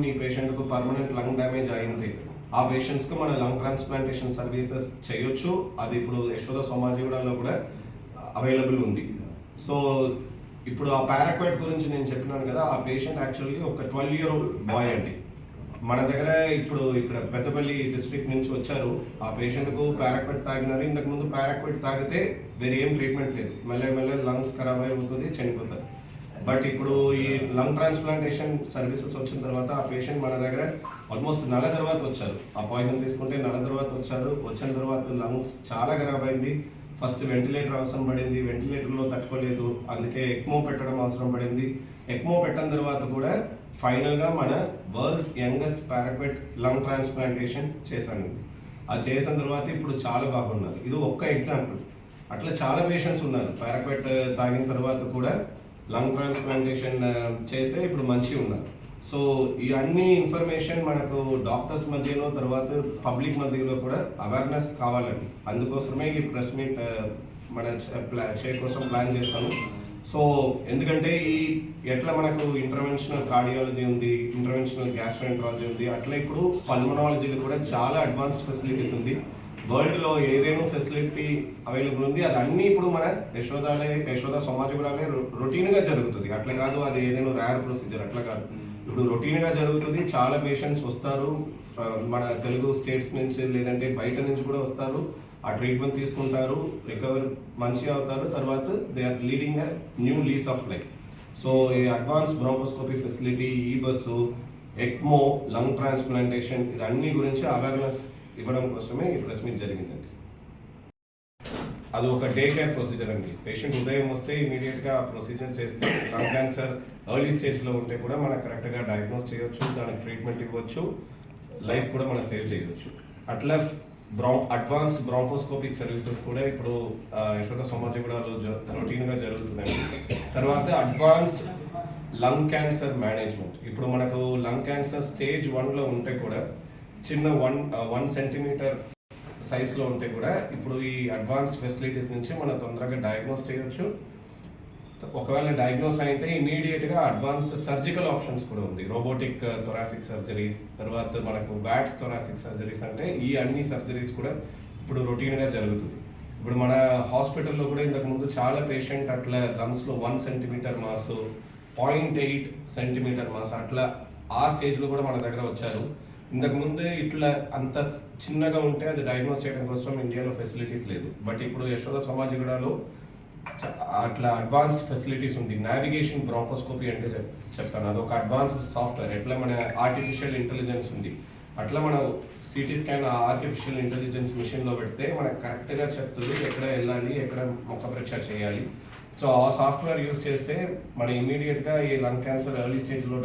ఈ పేషెంట్కు permanent lung damage అయింది, ఆ పేషెంట్స్కి మన లంగ్ ట్రాన్స్ప్లాంటేషన్ సర్వీసెస్ చేయొచ్చు. అది ఇప్పుడు యశోద సోమాజిగూడలో కూడా అవైలబుల్ ఉంది. సో ఇప్పుడు ఆ పారాక్వైట్ గురించి నేను చెప్పినాను కదా, ఆ పేషెంట్ యాక్చువల్లీ ఒక 12-year-old బాయ్ అండి. మన దగ్గర ఇక్కడ పెద్దపల్లి డిస్ట్రిక్ట్ నుంచి వచ్చారు. ఆ పేషెంట్కు పారాక్వైట్ తాగినారు. ఇంతకుముందు పారాక్వైట్ తాగితే వేరే ఏం ట్రీట్మెంట్ లేదు, మెల్లగా లంగ్స్ ఖరాబ్ అయిపోతుంది, చనిపోతారు. బట్ ఇప్పుడు ఈ లంగ్ ట్రాన్స్ప్లాంటేషన్ సర్వీసెస్ వచ్చిన తర్వాత ఆ పేషెంట్ మన దగ్గర ఆల్మోస్ట్ నెల తర్వాత వచ్చారు. ఆ పాయిజన్ తీసుకుంటే నెల తర్వాత వచ్చారు. వచ్చిన తర్వాత లంగ్స్ చాలా ఖరాబ్ అయింది. ఫస్ట్ వెంటిలేటర్ అవసరం పడింది, వెంటిలేటర్లో తట్టుకోలేదు, అందుకే ఎక్మో పెట్టడం అవసరం పడింది. ఎక్మో పెట్టిన తర్వాత కూడా ఫైనల్గా మన వరల్డ్స్ యంగెస్ట్ పారాక్వైట్ లంగ్ ట్రాన్స్ప్లాంటేషన్ చేశాను. అది చేసిన తర్వాత ఇప్పుడు చాలా బాగున్నారు. ఇది ఒక్క ఎగ్జాంపుల్. అట్లా చాలా పేషెంట్స్ ఉన్నారు పారాక్వైట్ తాగిన తర్వాత కూడా లంగ్ ట్రాన్స్ప్లాంటేషన్ చేస్తే ఇప్పుడు మంచిగా ఉన్నారు. సో ఈ అన్ని ఇన్ఫర్మేషన్ మనకు డాక్టర్స్ మధ్యలో, తర్వాత పబ్లిక్ మధ్యలో కూడా అవేర్నెస్ కావాలండి. అందుకోసమే ఈ ప్రెస్ మీట్ మన కోసం ప్లాన్ చేస్తాను. సో ఎందుకంటే ఎట్లా మనకు ఇంటర్వెన్షనల్ కార్డియాలజీ ఉంది, ఇంటర్వెన్షనల్ గ్యాస్ట్రోఎంట్రాలజీ ఉంది, అట్లా ఇప్పుడు పల్మనాలజీలో కూడా చాలా అడ్వాన్స్డ్ ఫెసిలిటీస్ ఉంది. వరల్డ్లో ఏదైనా ఫెసిలిటీ అవైలబుల్ ఉంది. అది అన్నీ ఇప్పుడు మన యశోద సోమాజిగూడలో రొటీన్గా జరుగుతుంది. అట్లా కాదు అది ఏదైనా రేర్ ప్రొసీజర్, అట్లా కాదు. ఇప్పుడు రొటీన్గా జరుగుతుంది. చాలా పేషెంట్స్ వస్తారు మన తెలుగు స్టేట్స్ నుంచి, లేదంటే బయట నుంచి కూడా వస్తారు. ఆ ట్రీట్మెంట్ తీసుకుంటారు, రికవర్ మంచిగా అవుతారు. తర్వాత they are leading a new lease of life. So ఈ అడ్వాన్స్ బ్రాంకోస్కోపీ ఫెసిలిటీ, ఈ బస్సు, ఎక్మో, లంగ్ ట్రాన్స్ప్లాంటేషన్, ఇదన్నీ గురించి అవేర్నెస్ ఇవ్వడం కోసమే ఈ ప్రెస్ మీట్ జరిగిందండి. అది ఒక డే కేర్ ప్రొసీజర్ అండి. పేషెంట్ ఉదయం వస్తే ఇమీడియట్గా ఆ ప్రొసీజర్ చేస్తే లంగ్ క్యాన్సర్ ఎర్లీ స్టేజ్లో ఉంటే కూడా మనం కరెక్ట్గా డయాగ్నోస్ చేయొచ్చు, దానికి ట్రీట్మెంట్ ఇవ్వచ్చు, లైఫ్ కూడా మనం సేవ్ చేయవచ్చు. అట్లా అడ్వాన్స్డ్ బ్రాంకోస్కోపిక్ సర్వీసెస్ కూడా ఇప్పుడు యశోద సోమాజిగూడలో రొటీన్గా జరుగుతుందండి. తర్వాత అడ్వాన్స్డ్ లంగ్ క్యాన్సర్ మేనేజ్మెంట్. ఇప్పుడు మనకు లంగ్ క్యాన్సర్ స్టేజ్ 1లో ఉంటే కూడా చిన్న 1 సెంటీమీటర్ సైజ్లో ఉంటే కూడా ఇప్పుడు ఈ అడ్వాన్స్డ్ ఫెసిలిటీస్ నుంచి మనం తొందరగా డయాగ్నోస్ చేయొచ్చు. ఒకవేళ డయాగ్నోస్ అయితే ఇమీడియట్గా అడ్వాన్స్డ్ సర్జికల్ ఆప్షన్స్ కూడా ఉంది. రోబోటిక్ థొరాసిక్ సర్జరీస్, తర్వాత మనకు వ్యాట్స్ థొరాసిక్ సర్జరీస్, అంటే ఈ అన్ని సర్జరీస్ కూడా ఇప్పుడు రొటీన్గా జరుగుతుంది. ఇప్పుడు మన హాస్పిటల్లో కూడా ఇంతకుముందు చాలా పేషెంట్ అట్లా లంగ్స్లో 1 సెంటీమీటర్ మాస్, 0.8 సెంటీమీటర్ మాస్, అట్లా ఆ స్టేజ్లో కూడా మన దగ్గర వచ్చారు. ఇంతకుముందే ఇట్లా అంత చిన్నగా ఉంటే అది డయాగ్నోస్ చేయడం కోసం ఇండియాలో ఫెసిలిటీస్ లేదు. బట్ ఇప్పుడు యశోద సోమాజిగూడలో అట్లా అడ్వాన్స్డ్ ఫెసిలిటీస్ ఉంది. నావిగేషన్ బ్రాంకోస్కోపీ అంటే చెప్తాను, అది ఒక అడ్వాన్స్డ్ సాఫ్ట్వేర్. ఎట్లా మన ఆర్టిఫిషియల్ ఇంటెలిజెన్స్ ఉంది, అట్లా మన సిటీ స్కాన్ ఆర్టిఫిషియల్ ఇంటెలిజెన్స్ మిషన్లో పెడితే మనకు కరెక్ట్గా చెప్తుంది ఎక్కడ వెళ్ళాలి, ఎక్కడ ముఖ పరీక్ష చేయాలి. సో ఆ సాఫ్ట్వేర్ యూస్ చేస్తే మనం ఇమీడియట్గా ఈ లంగ్ క్యాన్సర్ ఎర్లీ స్టేజ్లో